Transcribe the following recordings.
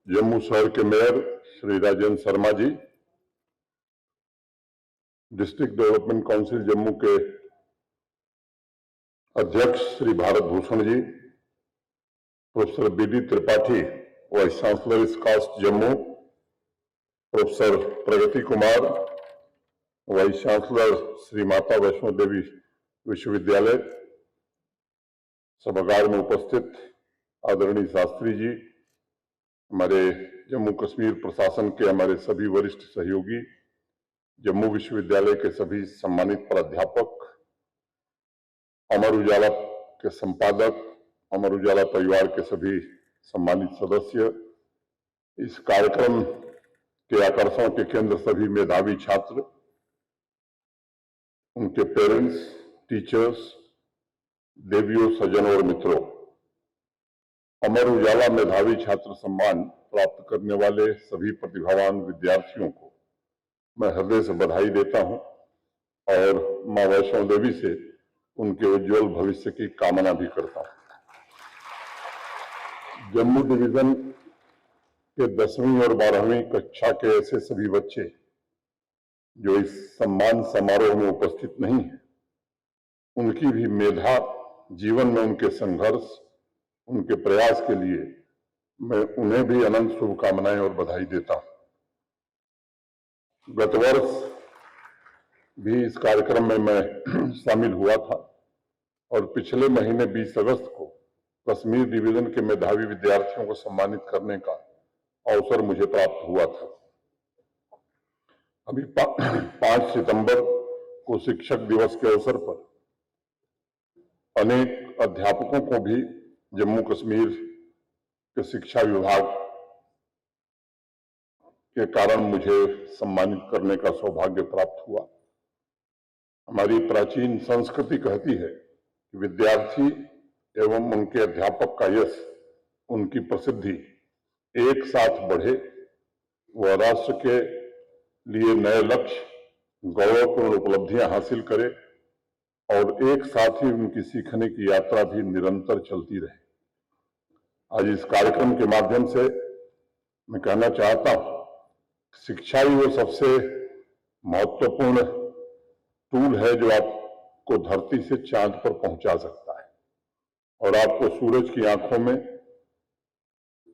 जम्मू शहर के mayor Shri Rajendra Sharma ji, district development council Jammu के अध्यक्ष Shri Bharat Bhushan ji, professor BD Tripathi, vice chancellor SKUAST Jammu, professor Pragati Kumar, vice chancellor Shri Mata Vaishno देवी विश्वविद्यालय, सभागार में उपस्थित आदरणीय शास्त्री जी, हमारे जम्मू कश्मीर प्रशासन के हमारे सभी वरिष्ठ सहयोगी, जम्मू विश्वविद्यालय के सभी सम्मानित प्राध्यापक, अमर उजाला के संपादक, अमर उजाला परिवार के सभी सम्मानित सदस्य, इस कार्यक्रम के आकर्षण के केंद्र सभी मेधावी छात्र, उनके पेरेंट्स, टीचर्स, देवियों, सज्जनों और मित्रों, अमर उजाला मेधावी छात्र सम्मान प्राप्त करने वाले सभी प्रतिभावान विद्यार्थियों को मैं हृदय से बधाई देता हूं और मां वैष्णो देवी से उनके उज्जवल भविष्य की कामना भी करता हूं। जम्मू डिवीजन के 10वीं और 12वीं कक्षा के ऐसे सभी बच्चे जो इस सम्मान समारोह में उपस्थित नहीं हैं, उनकी भी मेधा, जीवन में उनके संघर्ष, उनके प्रयास के लिए मैं उन्हें भी अनंत शुभकामनाएं और बधाई देता हूं। गत वर्ष भी इस कार्यक्रम में मैं शामिल हुआ था और पिछले महीने 20 अगस्त को कश्मीर डिवीजन के मेधावी विद्यार्थियों को सम्मानित करने का अवसर मुझे प्राप्त हुआ था। अभी 5 सितंबर को शिक्षक दिवस के अवसर पर अनेक अध्यापकों को भी जम्मू कश्मीर के शिक्षा विभाग के कारण मुझे सम्मानित करने का सौभाग्य प्राप्त हुआ। हमारी प्राचीन संस्कृति कहती है कि विद्यार्थी एवं उनके अध्यापक का यश, उनकी प्रसिद्धि एक साथ बढ़े, वह राष्ट्र के लिए नए लक्ष्य, गौरवपूर्ण उपलब्धियां हासिल करे और एक साथ ही उनकी सीखने की यात्रा भी निरंतर चलती रहे। आज इस कार्यक्रम के माध्यम से मैं कहना चाहता हूं, शिक्षा ही वो सबसे महत्वपूर्ण टूल है जो आपको धरती से चांद पर पहुंचा सकता है और आपको सूरज की आंखों में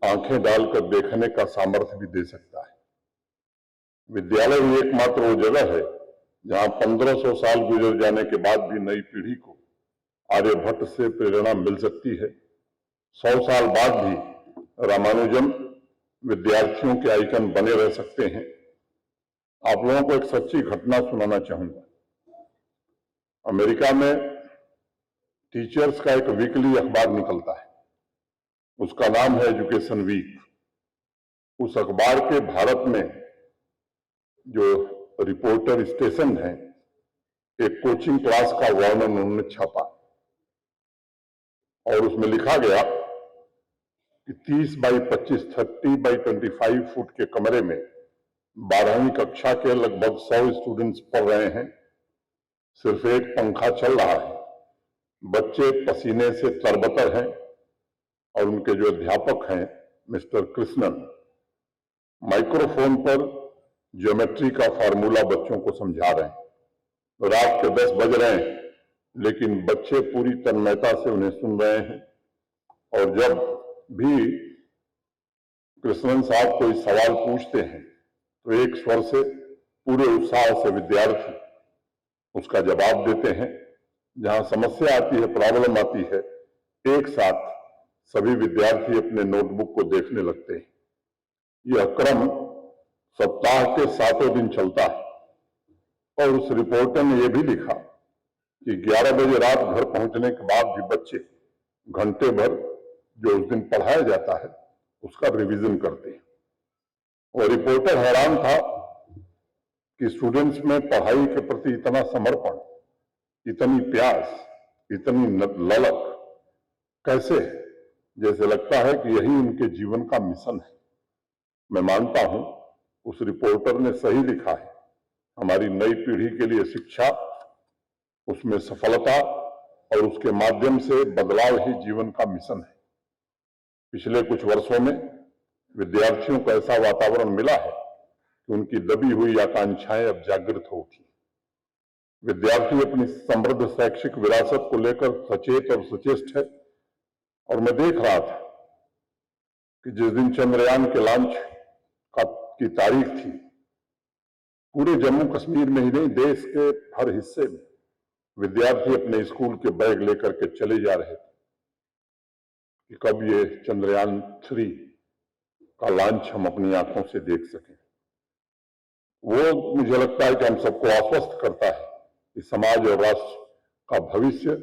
आंखें डालकर देखने का सामर्थ्य भी दे सकता है। विद्यालय ही एकमात्र वो जगह है जहां 1500 साल गुजर जाने के बाद भी नई पीढ़ी को आर्यभट्ट से प्रेरणा मिल सकती है। 100 साल बाद भी रामानुजम विद्यार्थियों के आइकन बने रह सकते हैं। आप लोगों को एक सच्ची घटना सुनाना चाहूंगा। अमेरिका में टीचर्स का एक वीकली अखबार निकलता है, उसका नाम है एजुकेशन वीक। उस अखबार के भारत में जो रिपोर्टर स्टेशन है, एक कोचिंग क्लास का वर्णन उन्होंने छापा और उसमें लिखा गया कि 30 बाई 25 30 बाई 25 फुट के कमरे में 12वीं कक्षा के लगभग 100 स्टूडेंट्स पढ़ रहे हैं। सिर्फ एक पंखा चल रहा है, बच्चे पसीने से तरबतर हैं और उनके जो अध्यापक हैं मिस्टर कृष्णन, माइक्रोफोन पर ज्योमेट्री का फार्मूला बच्चों को समझा रहे हैं। रात के 10 बज रहे हैं, लेकिन बच्चे पूरी तन्मयता से उन्हें सुन रहे हैं और जब भी कृष्णन साहब कोई सवाल पूछते हैं तो एक स्वर से पूरे उत्साह से विद्यार्थी उसका जवाब देते हैं। जहां समस्या आती है, प्रॉब्लम आती है, एक साथ सभी विद्यार्थी अपने नोटबुक को देखने लगते हैं। यह क्रम सप्ताह के 7 दिन चलता है और उस रिपोर्टर ने यह भी लिखा कि 11 बजे रात घर पहुंचने के बाद भी बच्चे घंटे भर जो उस दिन पढ़ाया जाता है उसका रिवीजन करते हैं। और रिपोर्टर हैरान था कि स्टूडेंट्स में पढ़ाई के प्रति इतना समर्पण, इतनी प्यास, इतनी ललक कैसे है, जैसे लगता है कि यही उनके जीवन का मिशन है। मैं मानता हूं उस रिपोर्टर ने सही लिखा है। हमारी नई पीढ़ी के लिए शिक्षा, उसमें सफलता और उसके माध्यम से बदलाव ही जीवन का मिशन है। पिछले कुछ वर्षों में विद्यार्थियों को ऐसा वातावरण मिला है कि उनकी दबी हुई आकांक्षाएं अब जागृत हो उठी। विद्यार्थी अपनी समृद्ध शैक्षिक विरासत को लेकर सचेत और सचेष्ट है। और मैं देख रहा था कि जिस दिन चंद्रयान के लॉन्च की तारीख थी, पूरे जम्मू कश्मीर में ही नहीं, देश के हर हिस्से में विद्यार्थी अपने स्कूल के बैग लेकर के चले जा रहे थे कि कब ये चंद्रयान 3 का लॉन्च हम अपनी आंखों से देख सकें। वो मुझे लगता है कि हम सबको आश्वस्त करता है कि समाज और राष्ट्र का भविष्य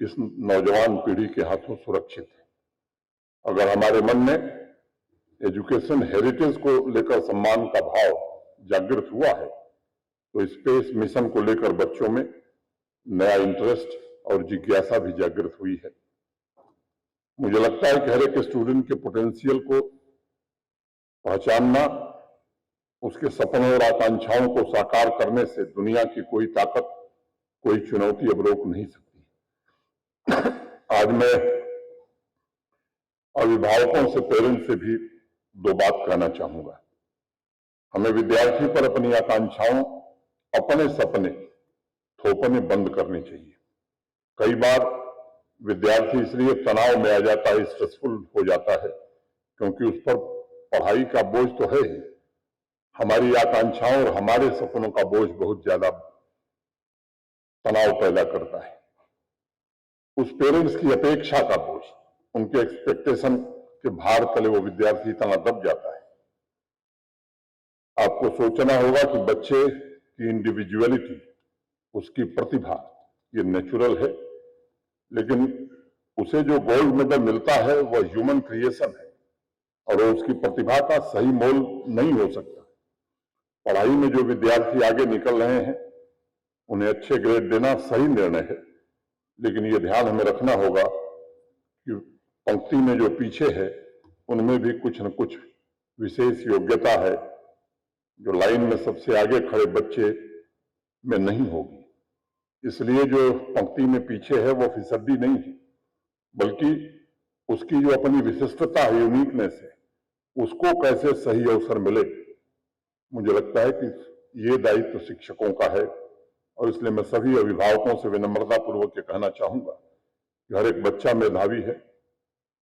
इस नौजवान पीढ़ी के हाथों सुरक्षित है। अगर हमारे मन में एजुकेशन हेरिटेज को लेकर सम्मान का भाव जागृत हुआ है, तो स्पेस मिशन को लेकर बच्चों में नया इंटरेस्ट और जिज्ञासा भी जागृत हुई है। मुझे लगता है कि हर एक स्टूडेंट के पोटेंशियल को पहचानना, उसके सपनों और आकांक्षाओं को साकार करने से दुनिया की कोई ताकत, कोई चुनौती अब रोक नहीं सकती। आज मैं अभिभावकों से, पेरेंट्स से भी दो बात कहना चाहूंगा। हमें विद्यार्थी पर अपनी आकांक्षाओं, अपने सपने थोपने बंद करने चाहिए। कई बार विद्यार्थी इसलिए तनाव में आ जाता है, स्ट्रेसफुल हो जाता है, क्योंकि उस पर पढ़ाई का बोझ तो है ही, हमारी आकांक्षाओं और हमारे सपनों का बोझ बहुत ज्यादा तनाव पैदा करता है। उस पेरेंट्स की अपेक्षा का बोझ, उनके एक्सपेक्टेशन के भार तले वो विद्यार्थी इतना दब जाता है। आपको सोचना होगा कि बच्चे की इंडिविजुअलिटी, उसकी प्रतिभा, ये नेचुरल है, लेकिन उसे जो गोल्ड मेडल मिलता है वह ह्यूमन क्रिएशन है और उसकी प्रतिभा का सही मोल नहीं हो सकता। पढ़ाई में जो विद्यार्थी आगे निकल रहे हैं, उन्हें अच्छे ग्रेड देना सही निर्णय है, लेकिन ये ध्यान हमें रखना होगा कि पंक्ति में जो पीछे है, उनमें भी कुछ न कुछ विशेष योग्यता है जो लाइन में सबसे आगे खड़े बच्चे में नहीं होगी। इसलिए जो पंक्ति में पीछे है वो फिसड्डी नहीं है, बल्कि उसकी जो अपनी विशिष्टता है, यूनिकनेस है, उसको कैसे सही अवसर मिले। मुझे लगता है कि ये दायित्व शिक्षकों का है और इसलिए मैं सभी अभिभावकों से विनम्रता पूर्वक ये कहना चाहूंगा कि हर एक बच्चा मेधावी है,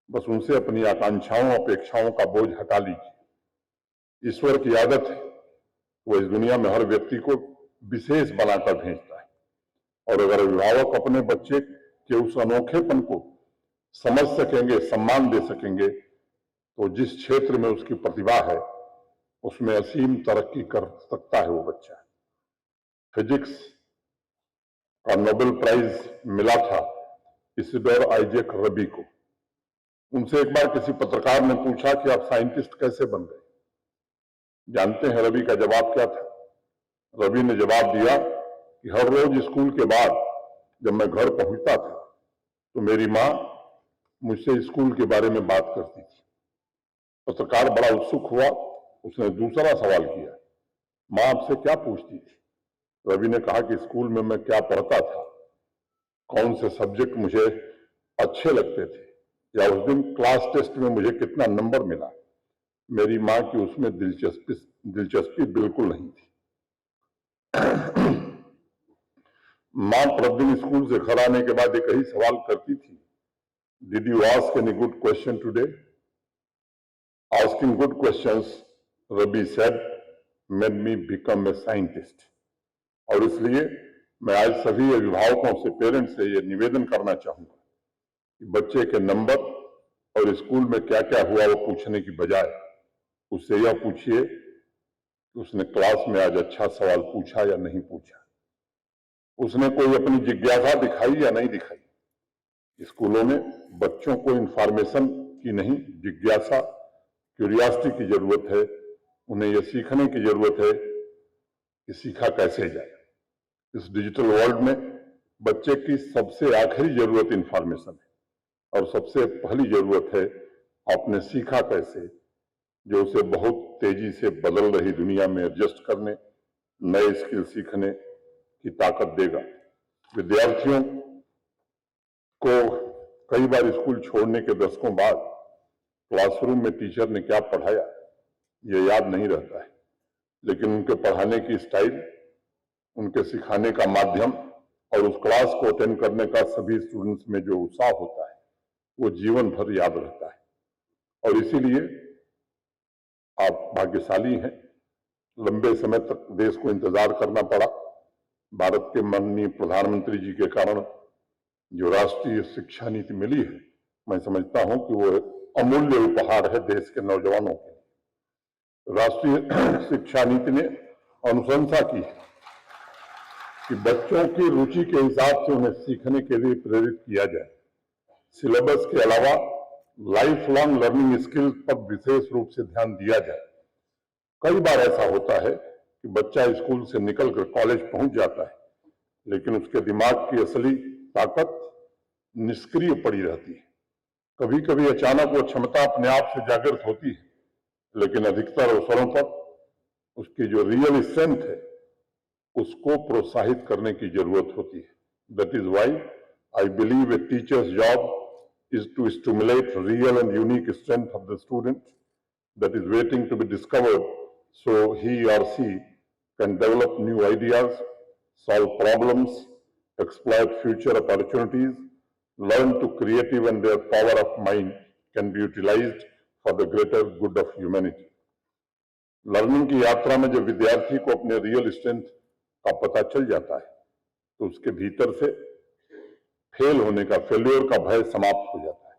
बस उनसे अपनी आकांक्षाओं, अपेक्षाओं का बोझ हटा लीजिए। ईश्वर की आदत है, वो इस दुनिया में हर व्यक्ति को विशेष बनाकर भेजता है और अगर अभिभावक अपने बच्चे के उस अनोखेपन को समझ सकेंगे, सम्मान दे सकेंगे, तो जिस क्षेत्र में उसकी प्रतिभा है उसमें असीम तरक्की कर सकता है वो बच्चा। फिजिक्स का नोबेल प्राइज मिला था इसिडोर आइजैक रबी को। उनसे एक बार किसी पत्रकार ने पूछा कि आप साइंटिस्ट कैसे बन गए? जानते हैं रबी का जवाब क्या था? रबी ने जवाब दिया कि हर रोज स्कूल के बाद जब मैं घर पहुंचता था तो मेरी मां मुझसे स्कूल के बारे में बात करती थी। पत्रकार बड़ा उत्सुक हुआ, उसने दूसरा सवाल किया, मां आपसे क्या पूछती थी? रवि ने कहा कि स्कूल में मैं क्या पढ़ता था, कौन से सब्जेक्ट मुझे अच्छे लगते थे, या उस दिन क्लास टेस्ट में मुझे कितना नंबर मिला। मेरी मां की उसमें दिलचस्पी बिल्कुल नहीं थी। मां प्रतिदिन स्कूल से घर आने के बाद एक ही सवाल करती थी, did you ask any good question today? Asking good questions, rabi said, made me become a scientist. और इसलिए मैं आज सभी अभिभावकों से, पेरेंट्स से ये निवेदन करना चाहूंगा कि बच्चे के नंबर और स्कूल में क्या क्या हुआ वो पूछने की बजाय उससे यह पूछिए कि उसने क्लास में आज अच्छा सवाल पूछा या नहीं पूछा, उसने कोई अपनी जिज्ञासा दिखाई या नहीं दिखाई। स्कूलों में बच्चों को इंफॉर्मेशन की नहीं, जिज्ञासा, क्यूरियोसिटी की जरूरत है। उन्हें यह सीखने की जरूरत है कि सीखा कैसे जाए। इस डिजिटल वर्ल्ड में बच्चे की सबसे आखिरी जरूरत इंफॉर्मेशन है और सबसे पहली जरूरत है आपने सीखा कैसे, जो उसे बहुत तेजी से बदल रही दुनिया में एडजस्ट करने, नए स्किल सीखने की ताकत देगा। विद्यार्थियों को कई बार स्कूल छोड़ने के दशकों बाद क्लासरूम में टीचर ने क्या पढ़ाया ये याद नहीं रहता है, लेकिन उनके पढ़ाने की स्टाइल, उनके सिखाने का माध्यम और उस क्लास को अटेंड करने का सभी स्टूडेंट्स में जो उत्साह होता है वो जीवन भर याद रहता है। और इसीलिए आप भाग्यशाली हैं। लंबे समय तक देश को इंतजार करना पड़ा। भारत के माननीय प्रधानमंत्री जी के कारण जो राष्ट्रीय शिक्षा नीति मिली है, मैं समझता हूं कि वो एक अमूल्य उपहार है देश के नौजवानों के लिए। राष्ट्रीय शिक्षा नीति ने अनुशंसा की है कि बच्चों की रुचि के हिसाब से उन्हें सीखने के लिए प्रेरित किया जाए। सिलेबस के अलावा लाइफ लॉन्ग लर्निंग स्किल्स पर विशेष रूप से ध्यान दिया जाए। कई बार ऐसा होता है कि बच्चा स्कूल से निकलकर कॉलेज पहुंच जाता है, लेकिन उसके दिमाग की असली ताकत निष्क्रिय पड़ी रहती है। कभी कभी अचानक वो क्षमता अपने आप से जागृत होती है, लेकिन अधिकतर अवसरों पर उसकी जो रियल स्ट्रेंथ है उसको प्रोत्साहित करने की जरूरत होती है। That is why I believe a teachers job is to stimulate real and unique strength of the student that is waiting to be discovered, so he or she can develop new ideas, solve problems, exploit future opportunities, learn to creative, and their power of mind can be utilized for the greater good of humanity. Learning की यात्रा में जब विद्यार्थी को अपने real strength का पता चल जाता है तो उसके भीतर से फेल होने का, फेल्योर का भय समाप्त हो जाता है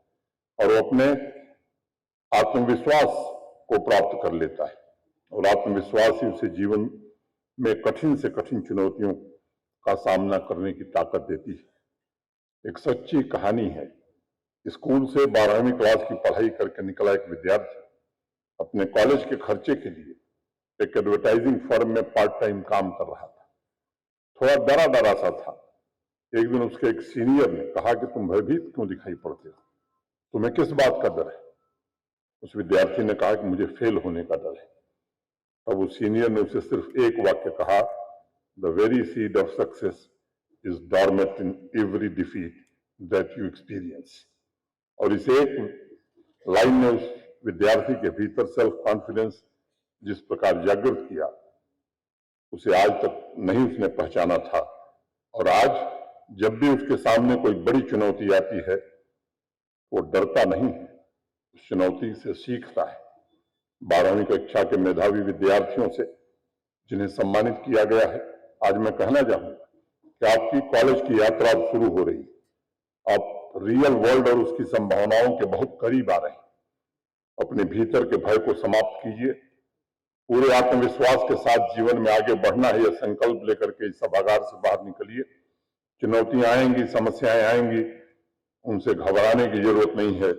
और वो अपने आत्मविश्वास को प्राप्त कर लेता है। और आत्मविश्वास ही उसे जीवन में कठिन से कठिन चुनौतियों का सामना करने की ताकत देती है। एक सच्ची कहानी है। स्कूल से 12वीं क्लास की पढ़ाई करके निकला एक विद्यार्थी अपने कॉलेज के खर्चे के लिए एक एडवर्टाइजिंग फर्म में पार्ट टाइम काम कर रहा था। थोड़ा डरा डरा सा था। एक दिन उसके एक सीनियर ने कहा कि तुम भयभीत क्यों दिखाई पड़ते हो, तुम्हें किस बात का डर है? उस विद्यार्थी ने कहा कि मुझे फेल होने का डर है। तब उस सीनियर ने उसे सिर्फ एक वाक्य कहा, the very seed of success is dormant in every defeat that you experience. और इस एक लाइन ने उस विद्यार्थी के भीतर सेल्फ कॉन्फिडेंस जिस प्रकार जागृत किया उसे आज तक नहीं उसने पहचाना था। और आज जब भी उसके सामने कोई बड़ी चुनौती आती है वो डरता नहीं है, उस चुनौती से सीखता है। 12वीं कक्षा के मेधावी विद्यार्थियों से जिन्हें सम्मानित किया गया है, आज मैं कहना चाहूंगा कि आपकी कॉलेज की यात्रा अब शुरू हो रही है। आप रियल वर्ल्ड और उसकी संभावनाओं के बहुत करीब आ रहे हैं। अपने भीतर के भय को समाप्त कीजिए। पूरे आत्मविश्वास के साथ जीवन में आगे बढ़ना है, यह संकल्प लेकर के इस सभागार से बाहर निकलिए। चुनौतियां आएंगी, समस्याएं आएंगी, उनसे घबराने की जरूरत नहीं है,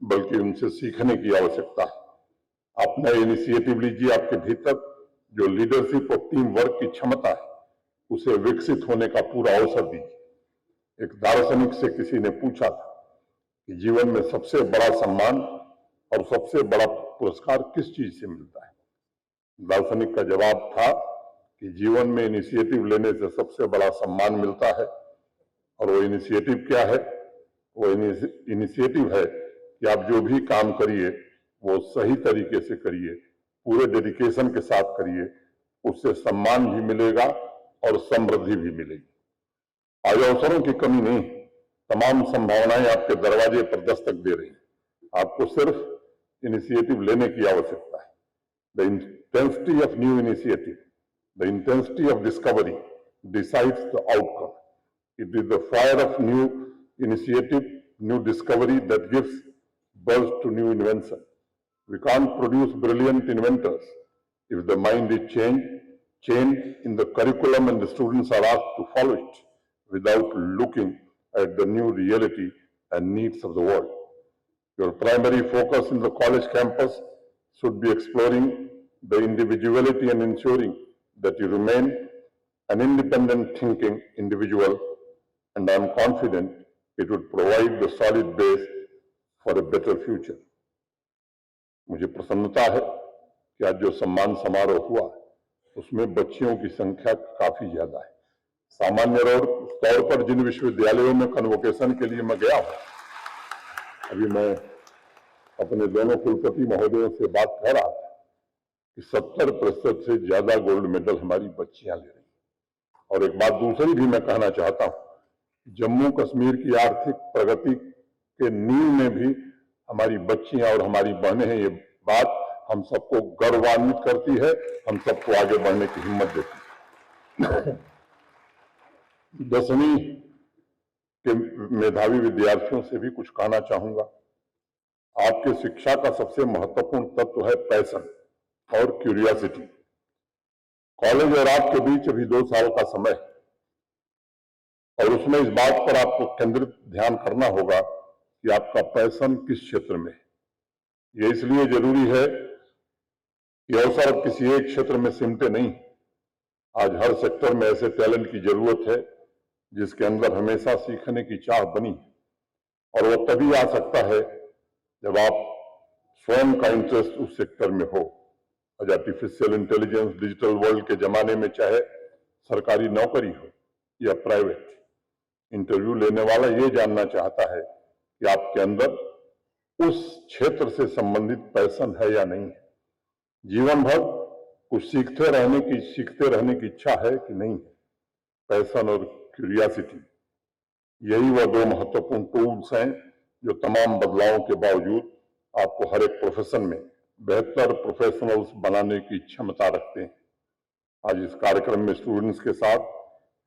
बल्कि उनसे सीखने की आवश्यकता है। आप नए इनिशिएटिव लीजिए। आपके भीतर जो लीडरशिप और टीम वर्क की क्षमता है उसे विकसित होने का पूरा अवसर दीजिए। एक दार्शनिक से किसी ने पूछा था कि जीवन में सबसे बड़ा सम्मान और सबसे बड़ा पुरस्कार किस चीज से मिलता है? दार्शनिक का जवाब था कि जीवन में इनिशिएटिव लेने से सबसे बड़ा सम्मान मिलता है। और वो इनिशिएटिव क्या है? वो इनिशिएटिव है कि आप जो भी काम करिए वो सही तरीके से करिए, पूरे डेडिकेशन के साथ करिए, उससे सम्मान भी मिलेगा और समृद्धि भी मिलेगी। आज अवसरों की कमी नहीं, तमाम संभावनाएं आपके दरवाजे पर दस्तक दे रही हैं। आपको सिर्फ इनिशिएटिव लेने की आवश्यकता है। The intensity of new initiative, the intensity of discovery decides the outcome. It is the fire of new initiative, new discovery that gives birth to new invention. We can't produce brilliant inventors if the mind is chained in the curriculum and the students are asked to follow it without looking at the new reality and needs of the world. Your primary focus in the college campus should be exploring the individuality and ensuring that you remain an independent thinking individual, and I am confident it would provide the solid base for a better future. मुझे प्रसन्नता है कि आज जो सम्मान समारोह हुआ उसमें बच्चियों की संख्या काफी ज्यादा है। सामान्य तौर पर जिन विश्वविद्यालयों में कन्वोकेशन के लिए मैं गया हूं, अभी मैं अपने दोनों कुलपति महोदयों से बात कर रहा था कि 70% से ज्यादा गोल्ड मेडल हमारी बच्चियां ले रही हैं। और एक बात दूसरी भी मैं कहना चाहता हूं, जम्मू कश्मीर की आर्थिक प्रगति के नींव में भी हमारी बच्चियां और हमारी बहनें हैं। ये बात हम सबको गौरवान्वित करती है, हम सबको आगे बढ़ने की हिम्मत देती है। 10वीं के मेधावी विद्यार्थियों से भी कुछ कहना चाहूंगा। आपके शिक्षा का सबसे महत्वपूर्ण तत्व है पैशन और क्यूरियोसिटी। कॉलेज और आपके बीच अभी 2 साल का समय है और उसमें इस बात पर आपको केंद्रित ध्यान करना होगा कि आपका पैशन किस क्षेत्र में है। ये इसलिए जरूरी है कि अवसर किसी एक क्षेत्र में सिमटे नहीं। आज हर सेक्टर में ऐसे टैलेंट की जरूरत है जिसके अंदर हमेशा सीखने की चाह बनी है, और वो तभी आ सकता है जब आप स्वयं का इंटरेस्ट उस सेक्टर में हो। आज आर्टिफिशियल इंटेलिजेंस, डिजिटल वर्ल्ड के जमाने में चाहे सरकारी नौकरी हो या प्राइवेट, इंटरव्यू लेने वाला ये जानना चाहता है कि आपके अंदर उस क्षेत्र से संबंधित पैशन है या नहीं है। जीवन भर कुछ सीखते रहने की इच्छा है कि नहीं है। पैशन और क्यूरियोसिटी, यही वह 2 महत्वपूर्ण टूल्स हैं जो तमाम बदलावों के बावजूद आपको हर एक प्रोफेशन में बेहतर प्रोफेशनल्स बनाने की क्षमता रखते हैं। आज इस कार्यक्रम में स्टूडेंट्स के साथ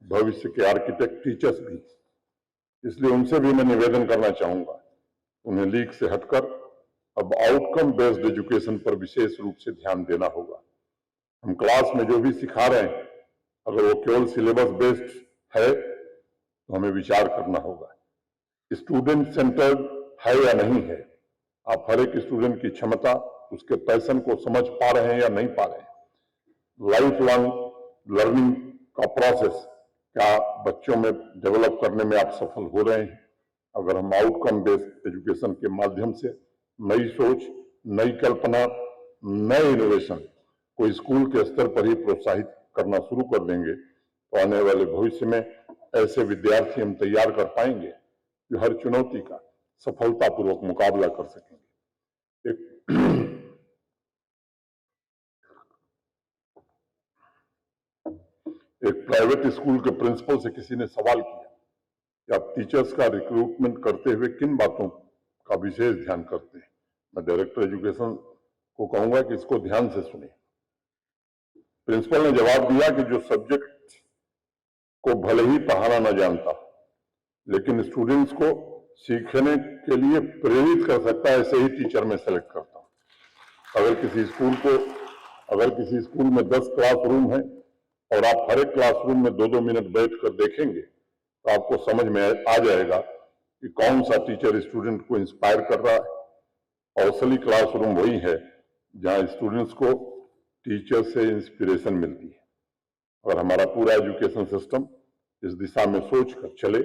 भविष्य के आर्किटेक्ट, टीचर्स भी, इसलिए उनसे भी मैं निवेदन करना चाहूंगा, उन्हें लीक से हटकर अब आउटकम बेस्ड एजुकेशन पर विशेष रूप से ध्यान देना होगा। हम क्लास में जो भी सिखा रहे हैं, अगर वो केवल सिलेबस बेस्ड है तो हमें विचार करना होगा। स्टूडेंट सेंटर्ड है या नहीं है, आप हर एक स्टूडेंट की क्षमता, उसके पैशन को समझ पा रहे हैं या नहीं पा रहे हैं। लाइफ लॉन्ग लर्निंग का प्रोसेस क्या बच्चों में डेवलप करने में आप सफल हो रहे हैं? अगर हम आउटकम बेस्ड एजुकेशन के माध्यम से नई सोच, नई कल्पना, नए इनोवेशन को स्कूल के स्तर पर ही प्रोत्साहित करना शुरू कर देंगे तो आने वाले भविष्य में ऐसे विद्यार्थी हम तैयार कर पाएंगे जो हर चुनौती का सफलतापूर्वक मुकाबला कर सकेंगे। एक प्राइवेट स्कूल के प्रिंसिपल से किसी ने सवाल किया कि आप टीचर्स का रिक्रूटमेंट करते हुए किन बातों का विशेष ध्यान करते हैं। मैं डायरेक्टर एजुकेशन को कहूंगा कि इसको ध्यान से सुने। प्रिंसिपल ने जवाब दिया कि जो सब्जेक्ट को भले ही पढ़ाना न जानता लेकिन स्टूडेंट्स को सीखने के लिए प्रेरित कर सकता है, ऐसे ही टीचर में सेलेक्ट करता हूं। अगर किसी स्कूल में 10 क्लासरूम है और आप हर एक क्लासरूम में 2-2 मिनट बैठकर देखेंगे तो आपको समझ में आ जाएगा कि कौन सा टीचर स्टूडेंट को इंस्पायर कर रहा है। और असली क्लासरूम वही है जहां स्टूडेंट्स को टीचर से इंस्पिरेशन मिलती है। अगर हमारा पूरा एजुकेशन सिस्टम इस दिशा में सोचकर चले,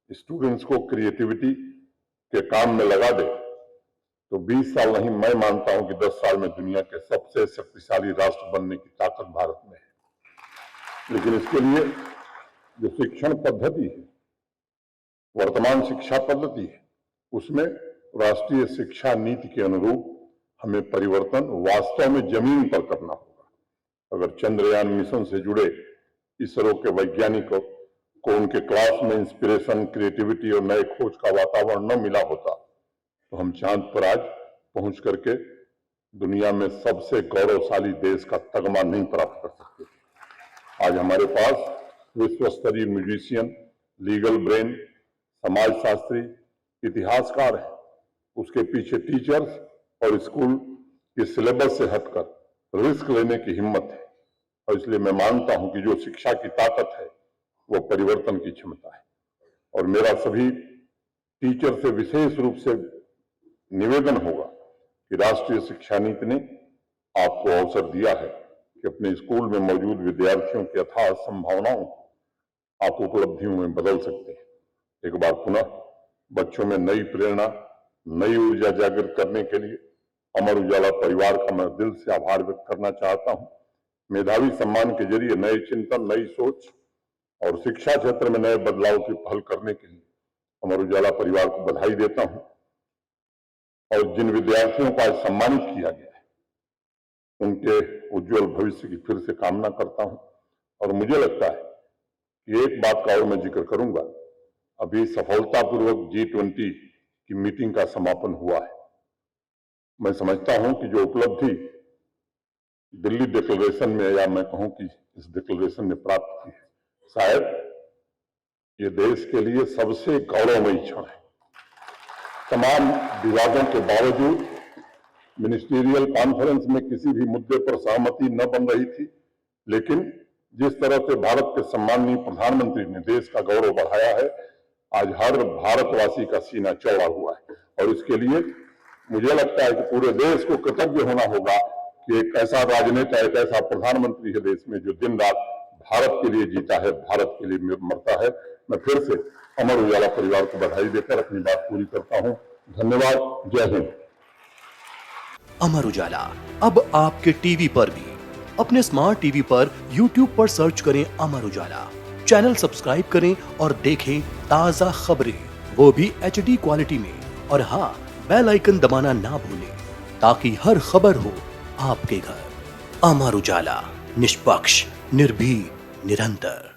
स्टूडेंट्स को क्रिएटिविटी के काम में लगा दे, तो 20 साल नहीं, मैं मानता हूं कि 10 साल में दुनिया के सबसे शक्तिशाली राष्ट्र बनने की ताकत भारत में है। लेकिन इसके लिए जो शिक्षण पद्धति है, वर्तमान शिक्षा पद्धति है, उसमें राष्ट्रीय शिक्षा नीति के अनुरूप हमें परिवर्तन वास्तव में जमीन पर करना होगा। अगर चंद्रयान मिशन से जुड़े इसरो के वैज्ञानिकों को उनके क्लास में इंस्पिरेशन, क्रिएटिविटी और नए खोज का वातावरण न मिला होता तो हम चांद पर आज पहुंच करके दुनिया में सबसे गौरवशाली देश का तगमा नहीं प्राप्त कर सकते। आज हमारे पास विश्व स्तरीय म्यूजिशियन, लीगल ब्रेन, समाजशास्त्री, इतिहासकार है। उसके पीछे टीचर्स और स्कूल के सिलेबस से हटकर रिस्क लेने की हिम्मत है। और इसलिए मैं मानता हूं कि जो शिक्षा की ताकत है वो परिवर्तन की क्षमता है। और मेरा सभी टीचर से विशेष रूप से निवेदन होगा कि राष्ट्रीय शिक्षा नीति ने आपको अवसर दिया है कि अपने स्कूल में मौजूद विद्यार्थियों की अथाह संभावनाओं को आप उपलब्धियों में बदल सकते हैं। एक बार पुनः बच्चों में नई प्रेरणा, नई ऊर्जा जागृत करने के लिए अमर उजाला परिवार का मैं दिल से आभार व्यक्त करना चाहता हूं। मेधावी सम्मान के जरिए नए चिंतन, नई सोच और शिक्षा क्षेत्र में नए बदलाव की पहल करने के लिए अमर उजाला परिवार को बधाई देता हूं और जिन विद्यार्थियों को आज सम्मानित किया गया है, उनके उज्जवल भविष्य की फिर से कामना करता हूं। और मुझे लगता है कि एक बात का और मैं जिक्र करूंगा, अभी सफलतापूर्वक G20 की मीटिंग का समापन हुआ है। मैं समझता हूं कि जो उपलब्धि दिल्ली डिक्लेरेशन में, या मैं कहूं कि इस डिक्लेरेशन ने प्राप्त की है, शायद ये देश के लिए सबसे गौरवमयी क्षण है। तमाम विवादों के बावजूद मिनिस्ट्रियल कॉन्फ्रेंस में किसी भी मुद्दे पर सहमति न बन रही थी, लेकिन जिस तरह से भारत के सम्माननीय प्रधानमंत्री ने देश का गौरव बढ़ाया है, आज हर भारतवासी का सीना चौड़ा हुआ है। और इसके लिए मुझे लगता है कि पूरे देश को कृतज्ञ होना होगा कि एक ऐसा राजनेता, एक ऐसा प्रधानमंत्री है देश में जो दिन रात भारत के लिए जीता है, भारत के लिए मरता है। मैं फिर से अमर उजाला परिवार को बधाई देकर अपनी बात पूरी करता हूं। धन्यवाद। जय हिंद। अमर उजाला अब आपके टीवी पर भी। अपने स्मार्ट टीवी पर YouTube पर सर्च करें अमर उजाला, चैनल सब्सक्राइब करें और देखें ताजा खबरें, वो भी HD क्वालिटी में। और हाँ, बेल आइकन दबाना ना भूलें ताकि हर खबर हो आपके घर। अमर उजाला, निष्पक्ष, निर्भीक, निरंतर।